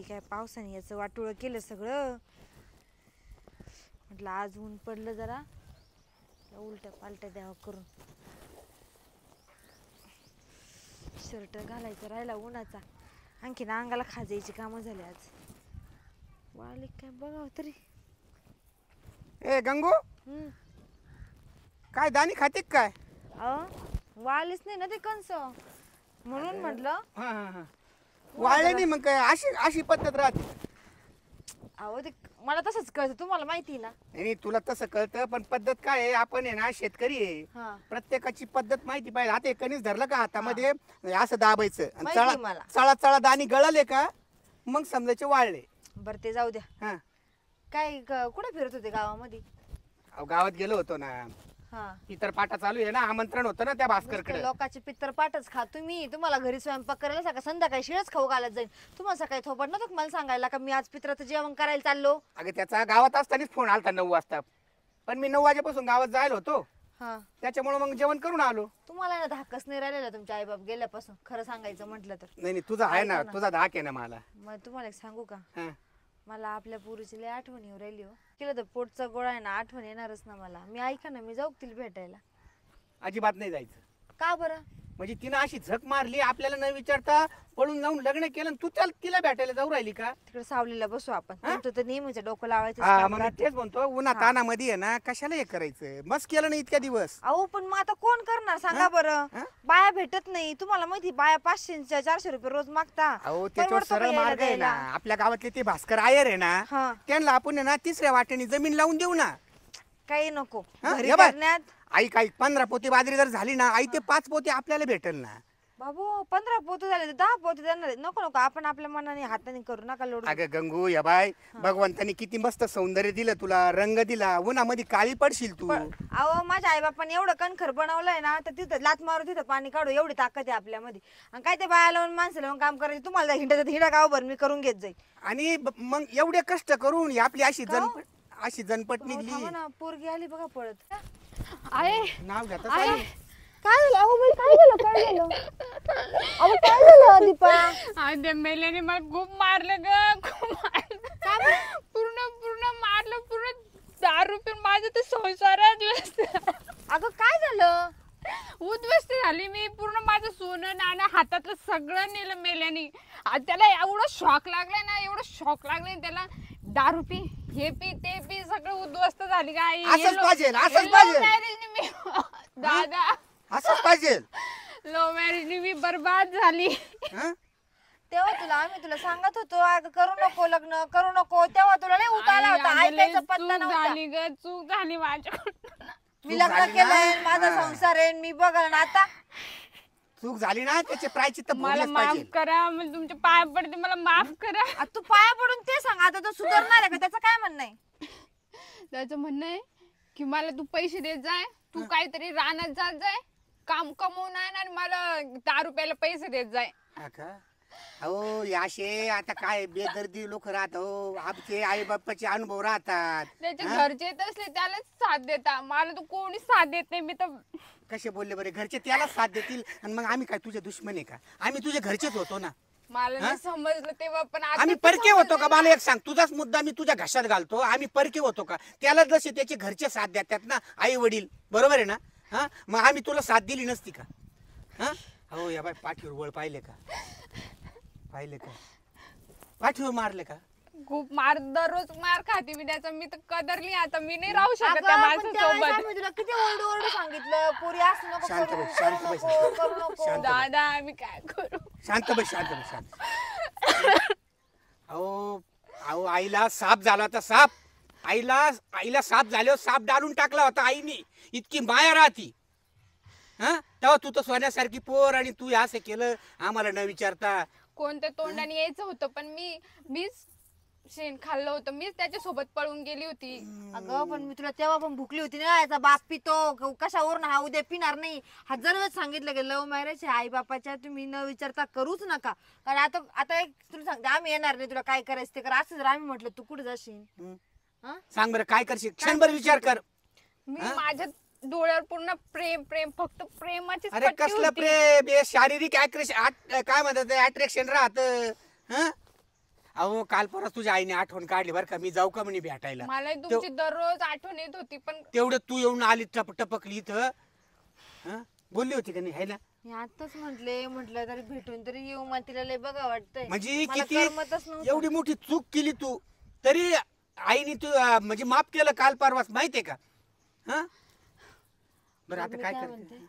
बाई काय पावसाने याचं वाटोळं केलं सगळं. म्हटलं आज ऊन पडलं जरा उलट्या पालट्या द्यावं करून. शर्ट घालायचं राहिला उन्हाचा. आणखीन अंगाला खाजायची कामं झाली आज. वाळली काय बघावं तरी. ए गंगू काय दाणी खाते काय? वाळलीच नाही ना ते कंस म्हणून म्हटलं. वाळले नाही मग काय अशी अशी पद्धत राहते. अहो ते मला तसंच कळतं, तुम्हाला माहिती ना. नाही तुला तसं कळतं पण पद्धत काय आहे, आपण आहे ना शेतकरी आहे, प्रत्येकाची पद्धत माहिती पाहिजे. आता कणीस धरलं का हातामध्ये असं दाबायचं आणि चळा चळा दाणी गळाले का मग समजायचे वाळले. बरं ते जाऊ द्या. काय कुठे फिरत होते गावामध्ये? गावात गेलो होतो ना. पितर पाटा चालू आहे ना, आमंत्रण होतं ना त्या भास्करकडे. लोकांचे पितर पाटच खा तुम्ही. तुम्हाला घरी स्वयंपाक करायला सकाळ संध्याकाळी शिळच खाऊ घालत जाईल. तुम्हाला सकाळी थोपट नव्हतं मला सांगायला का मी आज पित्राचं जेवण करायला चाललो? अगं त्याचा गावात असतानाच फोन आलता 9 वाजता, पण मी 9 वाजेपासून गावात जायला होतो. त्याच्यामुळे मग जेवण करून आलो. तुम्हाला ना धाकच नाही राहिलेला तुमच्या आई बाप गेल्यापासून, खरं सांगायचं म्हटलं तर. नाही तुझा आहे ना, तुझा धाक आहे ना. मला मग तुम्हाला एक सांगू का, मला आपल्या पुरीची लय आठवण येऊ राहिली हो. केलं तर पोटचा गोळा आहे ना, आठवण येणारच ना मला. मी ऐका ना, मी जाऊ तिला भेटायला. अजिबात नाही जायचं. का बरं? म्हणजे तिनं अशी झक मारली आपल्याला न विचारता, पळून जाऊन लग्न केलं. तू तिला भेटायला जाऊ राहिली का? तिकडे सावलीला बसू आपण. तुमचं तर नेहमीच डोकं लावायचं. तेच म्हणतो उन्हा तानामध्ये आहे ना, कशाला हे करायचं. मस्त केलं नाही इतक्या दिवस. अहो पण मग आता कोण करणार सांगा बरं. बाया भेटत नाही. तुम्हाला माहिती बाया 500 400 रुपये रोज मागता. अहो त्याच्यावर सरळ मार्ग आहे ना. आपल्या गावातले ते भास्कर आयर आहे ना, त्यांना आपण आहे ना 3ऱ्या वाट्याने जमीन लावून देऊ ना. काही नको घरी करण्यात. आई काही 15 पोती बाजरी जर झाली ना, आई ते 5 पोती आपल्याला भेटेल ना. बाबू 15 पोते झाले 10 पोते देणार. नको नको आपण आपल्या मनाने हाताने करू नका लोड. अगं गंगू या बाय, भगवंतानी किती मस्त सौंदर्य दिलं तुला, रंग दिला. उन्हामध्ये काळी पडशील तू. अहो माझ्या आई बापाने एवढं कणखर बनवलंय ना, तर तिथं लात मारू तिथं पाणी काढू एवढी ताकद आहे आपल्यामध्ये. आणि काय ते बाया लावून माणसं लावून काम करायचं. तुम्हाला हिंडा गावभर मी करून घेत जाईल. आणि मग एवढे कष्ट करून आपली अशी जनपट निघली ना. पोरगी आली बघा पळत. नाव घेता काय झालं? अहो बाई काय झालं? अहो काय झालं दीपा? त्या मेल्याने मला खूप मारलं ग, खूप मारलं. पूर्ण मारलं. पूर्ण 10 रुपये माझं तर संसारात. अगं काय झालं? उद्ध्वस्त झाली मी. पूर्ण माझं सोनं नाणं हातातलं सगळं नेलं मेल्याने. त्याला एवढं शॉक लागलाय ना, एवढं शॉक लागलाय त्याला. 10 रुपये हे पी ते पी सगळं उद्ध्वस्त झाली काय. दादा असंच पाहिजे. लव्ह मॅरेजनी मी बर्बाद झाली. तेव्हा आम्ही तुला सांगत होतो अगं करू नको लग्न करू नको. तेव्हा तुला लय उताला होता. ऐकायचं पत्ता नव्हता. झाली ग, चूक झाली माझ्याकडून. मी लग्न केलंय, माझा संसार आहे, मी बघा ना. आता चूक झाली ना, त्याचे प्रायश्चित्त मला माफ करा. मला तुमच्या पाया पडते, मला माफ करा. तू पाया पडून ते सांग. आता तो सुधारणार आहे का? त्याचं काय म्हणणं आहे? त्याचं म्हणणं आहे की मला तू पैसे देत जाय, तू काहीतरी रानात जात जाय, काम कमवून आण आणि मला 10 रुपयाला पैसे देत जाय. हो असे आता काय बेदर्दी लोक राहत हो. आमचे आई बापाचे अनुभव राहतात. त्याचे घरचे असले त्यालाच साथ देता, मला तू कोणी साथ देत नाही. मी तर कसे बोलले बरे, घरचे त्याला साथ देतील आणि मग आम्ही काय तुझे दुश्मन आहे का? आम्ही तुझे घरचेच होतो ना. मला नाही समजलं तेव्हा, पण आम्ही परके होतो का? मला एक सांग, तुझाच मुद्दा मी तुझ्या घशात घालतो. आम्ही परके होतो का? त्याला जसे त्याचे घरचे साथ देतात ना, आई वडील, बरोबर आहे ना. मग आम्ही तुला साथ दिली नसती का? हो या बाय पाठीवर वळ पाहिले का? पाठीवर मारले का? खूप मार, दररोज मार खाते मी त्याचा. मी तर कदरली आता. मी नाही राहू शकत त्या माणसासोबत. तुला किती ओरडू सांगितलं पोरी असं नको करू नको. दादा मी काय करू? शांत बस. अहो आईला साप झाला होता. साप आईला साप झाल्यावर साप डालून टाकला होता आईने. इतकी माया राहती. तेव्हा तू तर सोन्यासारखी पोर आणि तू असं केलं आम्हाला न विचारता. कोणत्या तोंडाने यायचं होतं, पण मीच शेण खाल्लं होतं. मीच त्याच्यासोबत पळून गेली होती. अगं पण मी तुला तेव्हा पण भुकली होती ना. याचा बाप पितो कशावरून, हा उद्या पिणार नाही. 1000 वेळेस सांगितलं की लव्ह मॅरेज आई बापाच्या तुम्ही न विचारता करूच नका. कारण आता एक तुला सांगते, आम्ही येणार नाही. तुला काय करायचं ते कर. असं जर आम्ही म्हटलं तू कुठे जाशील? सांग बरं काय करशील? क्षणभर विचार कर. मी माझ्या डोळ्यावर पूर्ण प्रेम फक्त प्रेमाची. अरे कसलं प्रेम? शारीरिक काय म्हणतात अट्रॅक्शन राहत. अहो काल परत तुझ्या आईने आठवण काढली बरं का, मी जाऊ का म्हणे भेटायला. मला तुमची दररोज आठवण येत होती, पण तेवढं तू येऊन आली टपकली इथं. हं? बोलली होती का नाही है ना? मी आताच म्हटलं तरी भेटून तरी येऊ, मग तिला लय बघा वाटतंय. म्हणजे मला किती करमतच नव्हतं. एवढी मोठी चूक केली तू, तरी आईने तू म्हणजे माफ केलं काल परवाच, माहितीये का? हा बरं आता मी काय म्हणते, करते?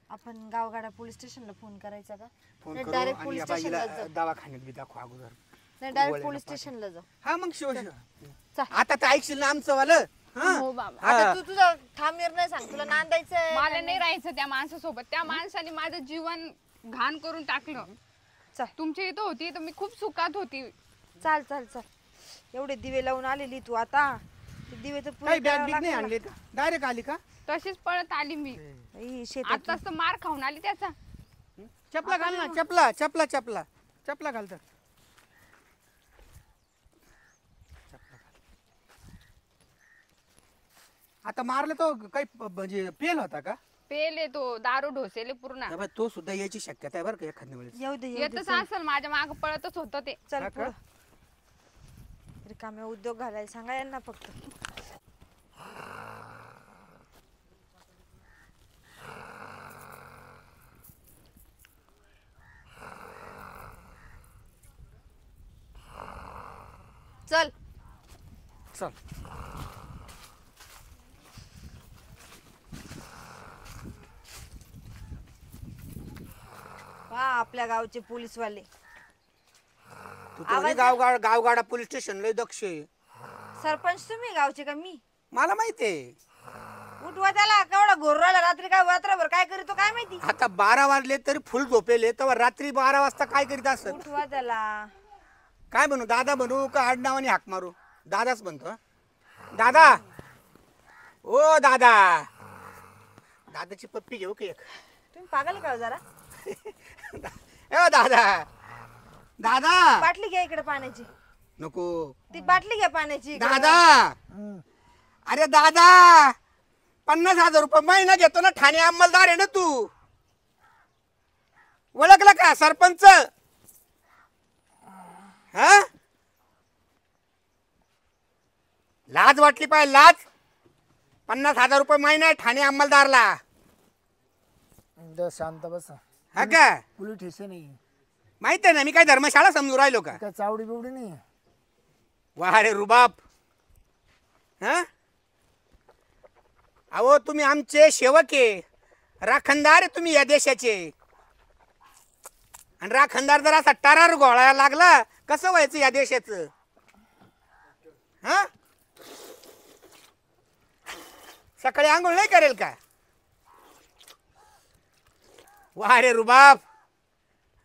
आपण गावगाडा पोलीस स्टेशनला फोन करायचा का? फोन नाही, करू डायरेक्ट आणि पोलीस या स्टेशनला बाईला जाऊ. दवाखान्यात बी दाखव अगोदर. नाही, डायरेक्ट गोळ्या पोलीस नको स्टेशनला जाऊ. हा मग शिव चल. आता तर ऐकशील ना आमचं वालं. हो बाबा. आता तू तुझा ठाम निर्णय सांग, तुला नांदायचंय मला नाही राहायचं त्या माणसासोबत. त्या माणसाने माझं जीवन घाण करून टाकलं. चल. तुमच्या इथं होती तर मी खूप सुखात होती. चाल चाल चाल. एवढे दिवे लावून आलेली तू आता, ते दिवे तर काही पुरे बॅग करावं बिग नाही लागेल आणले का? डायरेक्ट आली का? तशीच पळत आली मी. ना. ई, शेतात आताच तर मार खाऊन आली त्याचा. चपला घाल ना, चपला चपला चपला चपला घाल तर. आता मारलं तो काही म्हणजे फेल होता का? पेले तो दारू ढोसेले पूर्ण. या बाई, तो सुद्धा यायची शक्यता आहे बरं का एखाद्या वेळेस. येऊ दे येऊ दे. येतच असेल, माझ्या माग पळतच होतं ते. चल हा का? पुढं. रिकामे उद्योग घालायला सांगा यांना फक्त. चल. चल. वा आपल्या गावचे पोलीसवाले. तू तर म्हणे गावगाडा पोलीस स्टेशन लय दक्ष आहे. सरपंच तुम्ही गावचे का मी? मला माहितीये. उठवा त्याला, केवढा घोरला रात्री, काय रात्रभर काय करतो काय माहिती. आता 12 वाजले तरी फुल झोपेले, तर रात्री 12 वाजता काय करीत असत? उठवा त्याला. काय म्हणू, दादा म्हणू का आडनावाने हाक मारू? दादाच म्हणतो. दादा, ओ दादा. दादाची पप्पी घेऊ का एक? तुम्ही पागल का हो जरा? ए दादा, दादा. बाटली घ्या इकडे पाण्याची. नको ती बाटली घ्या पाण्याची इकडं. दादा. अरे दादा, 50,000 रुपये महिना घेतो ना, ठाणे अंमलदार आहे ना तू. ओळखलं का सरपंच? हा, लाज वाटली पाहिजे, लाज. 50,000 रुपये महिना आहे ठाणे अंमलदारला. शांत बस. हा का? पोलीस स्टेशन आहे माहित आहे ना, मी काय धर्मशाळा समजू राहिलो का? काय चावडी बिवडी नाही. वा रे रुबाब. हा, अहो तुम्ही आमचे सेवक आहे, राखणदार आहे तुम्ही या देशाचे. आणि राखणदार जर असा टरार घोळायला लागला, कसं व्हायचं या देशाचं? हा, सकाळी आंघोळ नाही करेल का? वा रे रुबाब.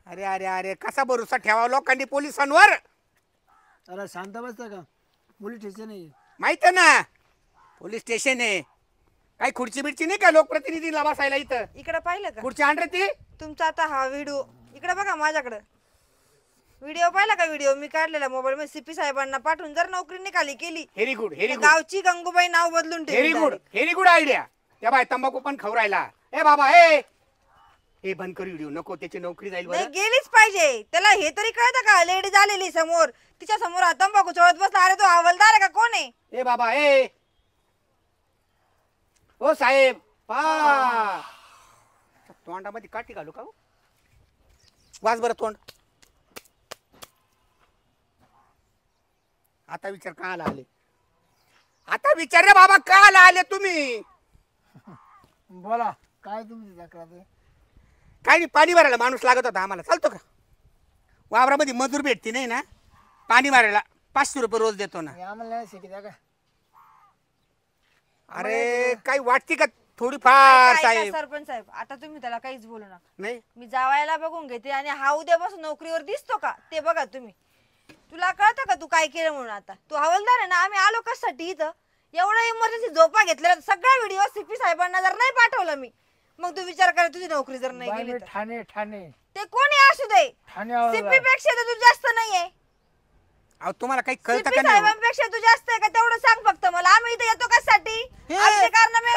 अरे अरे अरे, कसा भरोसा ठेवा लोकांनी पोलिसांवर? अरे शांत बसता का? पोलीस स्टेशन आहे. माहित आहे ना, पोलीस स्टेशन आहे. काही खुर्ची बिडची नाही का लोकप्रतिनिधीला बसायला इथं? इकडे पाहिलं का खुर्ची आण रे ती. तुमचा आता हा व्हिडिओ? इकडे बघा माझ्याकडे व्हिडिओ पाहिला का? व्हिडिओ मी काढलेला मोबाईल मध्ये. सीपी साहेबांना पाठवून जर नोकरी निकाली केली, व्हेरी गुड, व्हेरी गुड, गावची गंगूबाई नाव बदलून व्हेरी ठेवली good, direct. Very good idea. त्या बाय तंबाखू पण खाऊ राहिला. ए बाबा, ए बंद कर व्हिडिओ, नको त्याची नोकरी जाईल नाही बरं. गेलीच पाहिजे. त्याला हे तरी कळतं का? लेडीज आलेली समोर, तिच्या समोर हा तंबाखू चोळत बसला. अरे तो हवालदार आहे का? कोण आहे? ए बाबा, ओ साहेब पा. तोंडामध्ये काठी घालू का? वाज बरं तोंड. आता विचार का आले? आता विचार रे बाबा, का आले तुम्ही? बोला काय तुमची तक्रार आहे? काय नाही, पाणी भरायला माणूस लागत होता आम्हाला. चालतो का? वावरामध्ये मजूर भेटती नाही ना, पाणी भरायला 500 रुपये रोज देतो ना. हे आम्हाला नाही शिकता का? अरे काही वाटते का थोडीफार ऐका, साहेब? सरपंच साहेब, आता तुम्ही त्याला काहीच बोलू नका. नाही मी जावायला बघून घेते, आणि हा उद्यापासून नोकरीवर दिसतो का ते बघा तुम्ही. तुला कळतं का तू काय केलं म्हणून? आता तू हवालदार आहे ना, आम्ही आलो कशासाठी इथं? एवढा इमर्जन्सी झोपा घेतलेला सगळा व्हिडिओ सीपी साहेबांना जर नाही पाठवलं मी, मग तू विचार कर तुझी नोकरी जर नाही बाई, गेली मी तर. ठाणे ठाणे ते कोणी असू दे, ठाणे हवालदार. सीपी पेक्षा तर तू जास्त नाहीये. अहो तुम्हाला काही कळतं सीपी का नाही? साहेबांपेक्षा तू जास्त आहे का तेवढं सांग फक्त मला. आम्ही इथे येतो कशासाठी? आमचे कारनामे.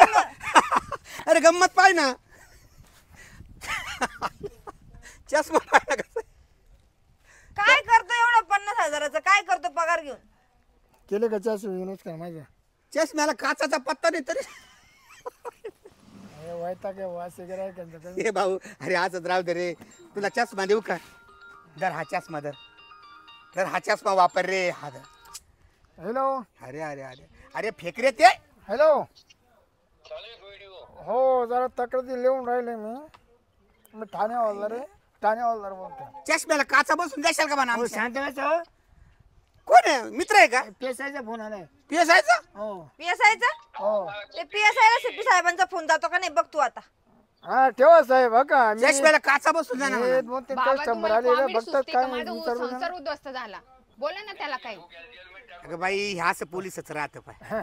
अरे गंमत पाय ना. चष्मा पाय ना कसं. काय करतो एवढं 50,000चं तक्रार घेऊन. केले का चास युनच का माझ्या चष्म्याला काचाचा पत्ता नाही तरी वायता काय वास वगैरे आहे हे भाऊ अरे आजच राव दे रे तुला चष्मा देऊ का दर हा चष्मा दर हा चष्मा वापर रे हा धर. हॅलो अरे अरे अरे अरे फेक रे ते हॅलो हो जरा तक्रार लिहून राहिले मी ठाणे हवालदार बोलतो. चष्म्याला काचा बसून देशाल का म्हणा हो आमच्या? शांत व्हायचं कोण आहे मित्र आहे का पेसायचा फोन आलाय. पिसायचा हो PSI हो ते PSI ला CP साहेबांचा फोन जातो का नाही बघ तू आता. हा ठेवा साहेब हा का मी चष्म्याला काचा बसून जाणार हे म्हणा. दोन तीन बाबा कस्टमर तुम्हाला आलेले comedy बघतात सुचते का? काय माझा विचारू संसार उद्ध्वस्त झाला. बोला ना त्याला काही. अगं बाई ह्या असं पोलीसच राहतं पाय हा.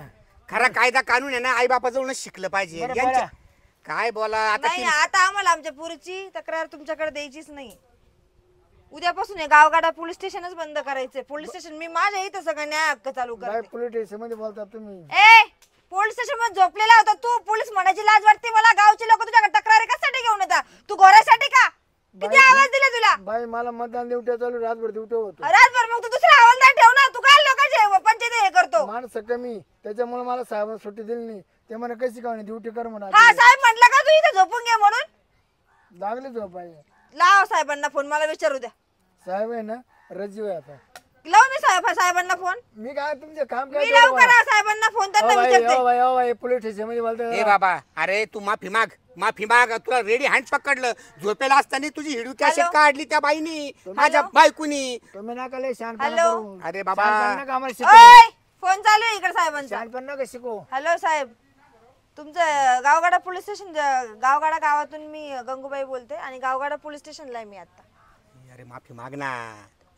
खरा कायदा कानून आहे ना आई बापाजवळून शिकलं पाहिजे बरं, यांच्या बरं. काय बोला आता नाही ती- आता आम्हाला आमच्या पुरीची तक्रार तुमच्याकडे द्यायचीच नाही. उद्यापासून हे गावगाडा पोलीस स्टेशनच बंद करायचंय. पोलीस स्टेशन मी माझ्या इथं सगळं न्याय हक्क चालू काय करते. पोलीस स्टेशन मध्ये बोलता तुम्ही ए पोलीस स्टेशन मध्ये झोपलेला होता तू. पोलीस म्हणायची लाज वाटते मला. गावचे लोक तुझ्याकडे तक्रारी कशासाठी घेऊन येतात? तू घोऱ्यासाठी का? किती आवाज दिले तुला बाई मला मतदान ड्युटी चालू रातभर ड्युटी होतो रातभर? मग तू दुसरा हवालदार ठेव ना. तू काय लोकांचे पंचायत हे करतो? माणसं कमी त्याच्यामुळे मला साहेबांना सुट्टी दिली नाही ते म्हणे कशी का ड्युटी कर म्हणा हा साहेब म्हटलं का तू इथे झोपून घे म्हणून? लागली झोप बाई लाव साहेबांना फोन. मला विचारू द्या. साहेब आहे ना रजीव आहे आता लाव मी साहेबांना फोन. मी काय तुमचे काम मी लावू करा साहेबांना फोन. त्यांना विचारते. पोलीस स्टेशन मध्ये बोलतो ए बाबा अरे तू माफी माग तुला रेडी हँड पकडलं झोपेला असताना तुझी हिडू कॅसेट हॅलो? काढली त्या बाईनी माझ्या बायकुनी. तुम्ही नका लय शांत हॅलो? अरे बाबा. आम्हाला शिकव ओय फोन चालू आहे इकडे साहेबांचा. शांतपण नका शिकू हॅलो साहेब तुमचं गावगाडा पोलीस स्टेशन गावगाडा गावातून मी गंगूबाई बोलते आणि गावगाडा पोलीस स्टेशनला आहे मी आता. अरे माफी माग ना.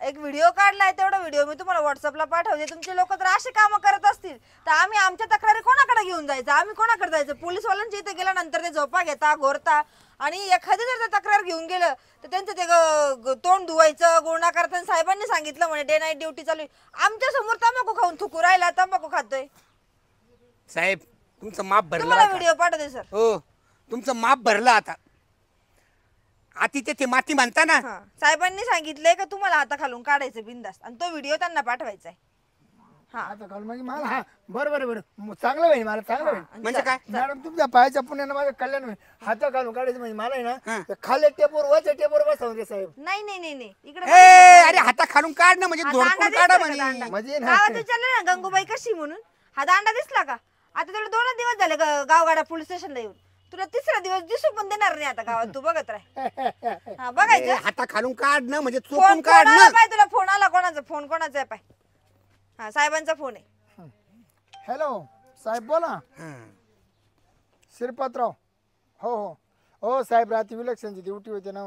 एक व्हिडिओ काढलाय तेवढा व्हिडिओ मी तुम्हाला व्हॉट्सअपला पाठवते. तुमचे लोक तर असे कामं करत असतील तर आम्ही आमच्या तक्रारी कोणाकडे घेऊन जायचं? आम्ही कोणाकडे जायचं? पोलीसवाल्यांच्या इथे गेल्यानंतर ते झोपा घेता घोरता आणि एखादी जर तक्रार घेऊन गेलं तर त्यांचं ते तोंड धुवायचं गुन्हा करताना साहेबांनी सांगितलं म्हणे डे नाईट ड्युटी चालू आहे. आमच्या समोर तंबाखू खाऊन थुकू राहिला. तंबाखू खातोय. साहेब तुमचं माफ भरलं तुम्हाला आता. व्हिडिओ पाठवते सर. हो तुमचं माफ भरलं आता. आती ते माती म्हणता ना. हा साहेबांनी सांगितलंय का तुम्हाला हाताखालून काढायचं बिंदास आणि तो व्हिडिओ त्यांना पाठवायचा आहे. हा आता काल म्हणजे मला हा बरोबर चांगलं होईल मला चांगलं होईल म्हणजे काय मॅडम तुमच्या पायाच्या पुण्यानं माझं कल्याण होईल हाता घालून काढायचं म्हणजे मला आहे हा. ना त्या खाली टेपवर वरच्या टेपवर बसवून दे साहेब नाही नाही नाही नाही इकडे ए अरे हाता खालून काढ ना म्हणजे हा, धोरकून दांडा काढा दिसतोय का म्हणे. दांडा? म्हणजे ना गावात विचारलं ना गंगूबाई कशी म्हणून हा दांडा दिसला का? आता तुला 2 दिवस झाले गावगाडा पोलीस स्टेशनला येऊन. तुला तिसरा दिवस दिसू पण देणार नाही आता गावात. तू बघत राह. हा ए, बघायचं. हाता खालून काढ ना म्हणजे फोन चोपून काढ आला ना. पाय तुला. फोन आला कोणाचा? फोन कोणाचा आहे पाय? हा साहेबांचा फोन आहे. हॅलो साहेब बोला हं. श्रीपातराव हो हो हो साहेब रात्री इलेक्शनची ड्युटी होती ना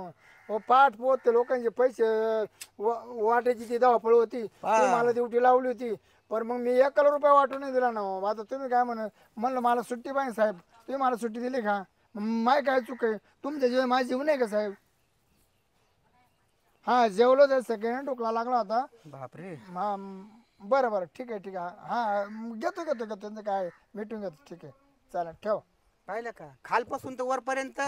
हो पाठ पोत ते लोकांचे पैसे वाटायची ती धावपळ होती ती मला ड्युटी लावली होती पण मग मी 1 करोड रुपये वाटून नाही दिला ना हो. आता तुम्ही काय म्हणलं मला सुट्टी पाहिजे साहेब तुम्ही मला सुट्टी दिली का? माय काय चूक आहे तुमच्या जीवन माझी जीव नाही का साहेब? हा जेवलो तर सेकंड टोकला लागला होता. बापरे. हा बरं ठीक आहे हा घेतो त्यांचं काय मिटून घेतो ठीक आहे चालेल ठेव. पाहिलं का खालपासून तर वरपर्यंत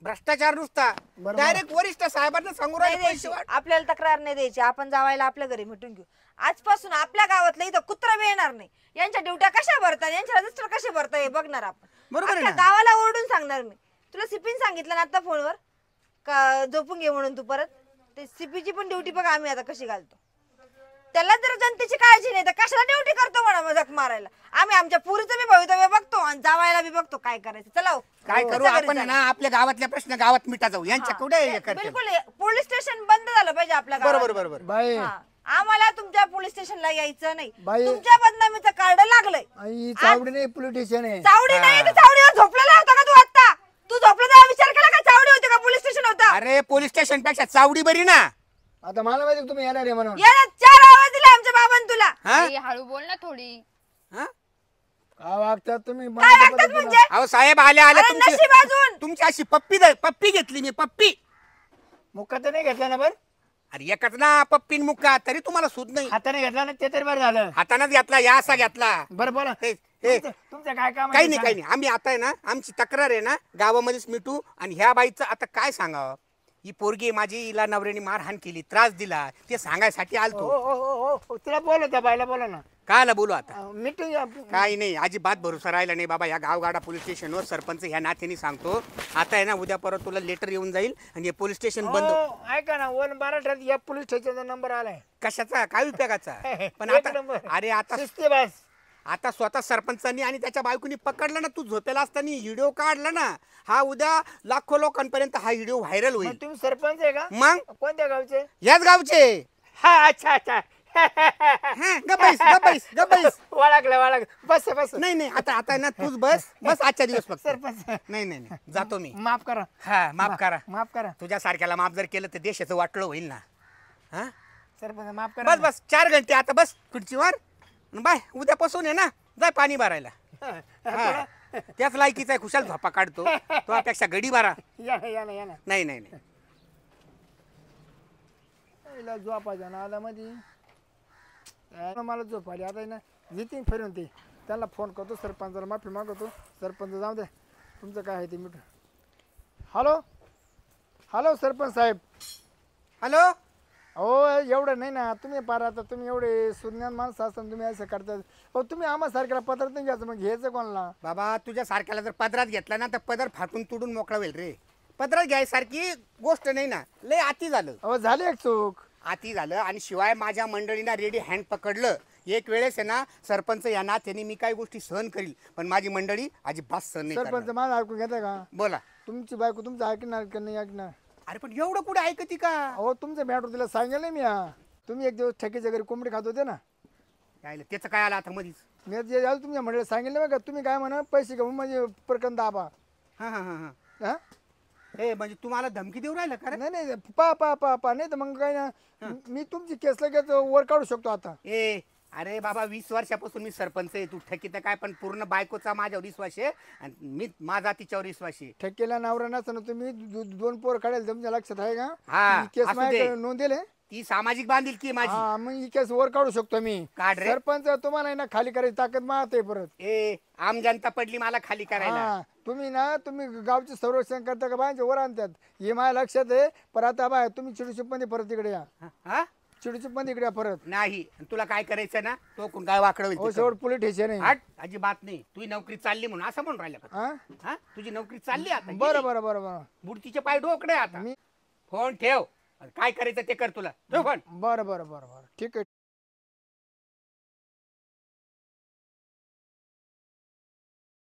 भ्रष्टाचार नुसता. बरोबर. डायरेक्ट वरिष्ठ साहेबांना सांगू नाही राहिले पैसे द्यायची. वाट. आपल्याला तक्रार नाही द्यायची. आपण जावायला आपल्या घरी मिटून घेऊ. आजपासून आपल्या गावातलं इथं कुत्रा बी येणार नाही. यांच्या ड्युट्या कशा भरतात यांच्या रजिस्टर कसे भरतात हे बघणार आपण. बरोबर आहे अख्ख्या ना. गावाला ओरडून सांगणार मी. तुला सिपीन सांगितलं ना आता फोनवर का झोपून घे म्हणून तू परत. ते सीपीची पण ड्युटी बघा आम्ही आता कशी घालतो. त्याला जर जनतेची काळजी नाही तर कशाला ड्युटी करतो म्हणा मजाक मारायला. आम्ही आमच्या पुरीचं बी भवितव्य बघतो आणि जावायला बी बघतो काय करायचं. चला हो. काय करू तुमच्या घरी आपण आहे चला. ना आपल्या गावातल्या प्रश्न गावात मिटा जाऊ यांच्या कुठे हे करते. बिलकुल पोलीस स्टेशन बंद झालं पाहिजे आपल्या गावात. बरोबर बरोबर. बाई हा. आम्हाला तुमच्या पोलीस स्टेशनला यायचं नाही. बाई- तुमच्या बदनामीचं कार्ड लागलंय. आई चावडी नाही पोलीस स्टेशन आहे चावडी नाही तर चावडीवर झोपलेला होता का तू आता? तू झोपला तेव्हा विचार केला का चावडी होती का पोलीस स्टेशन होता? अरे पोलीस स्टेशन पेक्षा चावडी बरी ना. आता मला माहिती तुम्ही येणार आहे म्हणून याला 4 आवाज दिले आमच्या बाबांनी तुला. हा? आई, हळू बोल ना थोडी. हा? का वागतात तुम्ही काय वागतात म्हणजे? अहो साहेब आले आले अरे तुमची नशीब अजून. तुमची अशी पप्पी घेतली मी पप्पी. मुक्का तर नाही घेतला ना बरं अरे एकच ना पप्पीन मुक्का तरी तुम्हाला सूद नाही. हाताने घेतला ना ते तरी बरं झालं हातानच घेतला या असा घेतला. बरं बोला हे, तुमचं काय काम काही नाही काही नाही. आम्ही आता आहे ना आमची तक्रार आहे ना गावामध्येच मिटू आणि ह्या बाईचं आता काय सांगावं. ही पोरगी माझी, हिला नवऱ्याने मारहाण केली, त्रास दिला, ते सांगायसाठी हो आलतो. हो तिला बोला, त्या बाईला बोला ना. कायला बोलू आता? मीटिंग काही नाही, अजिबात भरोसा राहिला नाही बाबा. या गावगाडा पोलीस स्टेशनवर सरपंच ह्या नात्याने सांगतो, आता आहे ना उद्या परत तुला लेटर येऊन जाईल आणि हे पोलीस स्टेशन बंद. ऐका ना, 112 या पोलीस स्टेशनचा नंबर आलाय. कशाचा काय उपयोगाचा? पण एक आता नंबर. अरे आता शिस्ती बस. आता स्वतः सरपंचांनी आणि त्याच्या बायकोनी पकडलं ना, तू झोपेला असताना व्हिडिओ काढला ना, हा उद्या लाखो लोकांपर्यंत हा व्हिडिओ व्हायरल मग होईल. तुम्ही सरपंच आहे का? मग कोणत्या गावचे? याच गावचे. हा, अच्छा अच्छा. हा, गप्प बैस. वाळगलं. बस बस. नाही नाही, आता ना तूच बस आजच्या दिवस फक्त. सरपंच नाही जातो मी. माफ करा. हा, माफ करा. माफ करा तुझ्या सारख्याला माफ जर केलं तर देशाचं वाटलं होईल ना. हा, सरपंच, माफ करा. बस 4 घंटे आता बस खुर्चीवर. बाय, उद्यापासून आहे ना, जाय पाणी भरायला. हा, त्याच लायकीचा आहे, खुशाल झोपा काढतो तो, त्यापेक्षा गडी भरा. या ना. नाही हिला झोपायच्या ना आला मध्ये. मला झोप आली आता ना. जितीन फिरून ते त्याला फोन करतो, सरपंचाला माफी मागवतो. सरपंच जाऊ द्या, तुमचं काय आहे ते मिठ. हॅलो सरपंच साहेब. हॅलो. हो एवढं नाही ना, तुम्ही पार आता तुम्ही एवढे सुज्ञान माणसं असताना तुम्ही असं करतात. हो तुम्ही आम्हा सारख्याला पत्रात नाही घ्यायचं, मग घ्यायचं कोणाला? बाबा, तुझ्या सारख्याला जर पदरात घेतला ना तर पदर फाटून तुडून मोकळा होईल रे. पदरात घ्यायसारखी गोष्ट नाही ना. लय आती झालं. अहो झाली एक चूक. आती झालं. आणि शिवाय माझ्या मंडळीना रेडी हँड पकडलं. एक वेळेस आहे ना, सरपंच या नात्याने मी काही गोष्टी सहन करील, पण माझी मंडळी अजिबात सहन नाही सरपंच करणार. माझं ऐकून घेता का? बोला. तुमची बायको तुमचं ऐकणार का नाही ऐकणार? अरे पण एवढं कुठे ऐकती का? अहो तुमचं मॅटर तिला सांगेल नाही मी. तुम्ही एक दिवस ठेकीच्या घरी कोंबडी खात होते ना, यायला त्याचं काय आलं आता मधीच? मी जे झालं तुमच्या मंडळीला सांगितलं बघा, तुम्ही काय म्हणा पैसे घेऊन म्हणजे प्रकरण दाबा. हा. हा ए म्हणजे तुम्हाला धमकी देऊ राहिलं का रे? नाही पा नाही तर मग काय ना, मी तुमची केस लगेच वर काढू शकतो आता. ए अरे बाबा, 20 वर्षापासून मी सरपंच आहे. तू ठकीत काय, पण पूर्ण बायकोचा माझ्यावर विश्वास आहे आणि मी माझा तिच्यावर विश्वास आहे. ठेकेला नवरा नसताना तुम्ही 2 पोर काढेल, तुमच्या लक्षात आहे का? हा, ही केस असू दे. माझ्याकडे नोंदेल आहे. ती सामाजिक बांधिलकी माझी. हा मग ही केस वर काढू शकतो मी. काढ रे. सरपंच तुम्हाला आहे ना खाली करायची ताकद मारते परत. ए आम जनता पडली मला खाली करायला. हा तुम्ही गावचे संरक्षण करता का बायांच्या वर आणतात हे माझ्या लक्षात आहे. पण आता बाय तुम्ही चिडूचिप मध्ये परत इकडे या. हा? चिडूचिप मध्ये इकडे या परत. नाही, तुला काय करायचं ना, तो कोण काय वाकडं होईल हो ते शेवट कर. पोलीस स्टेशन आहे. हट, अजिबात नाही. तुझी नोकरी चालली म्हणून असं म्हणून राहिलं का? हा हा, तुझी नोकरी चालली आता. बरं बुडतीचे पाय डोकडे आता. मी फोन ठेव. काय करायचं ते कर. तुला ठेव फोन. बरं ठीक आहे.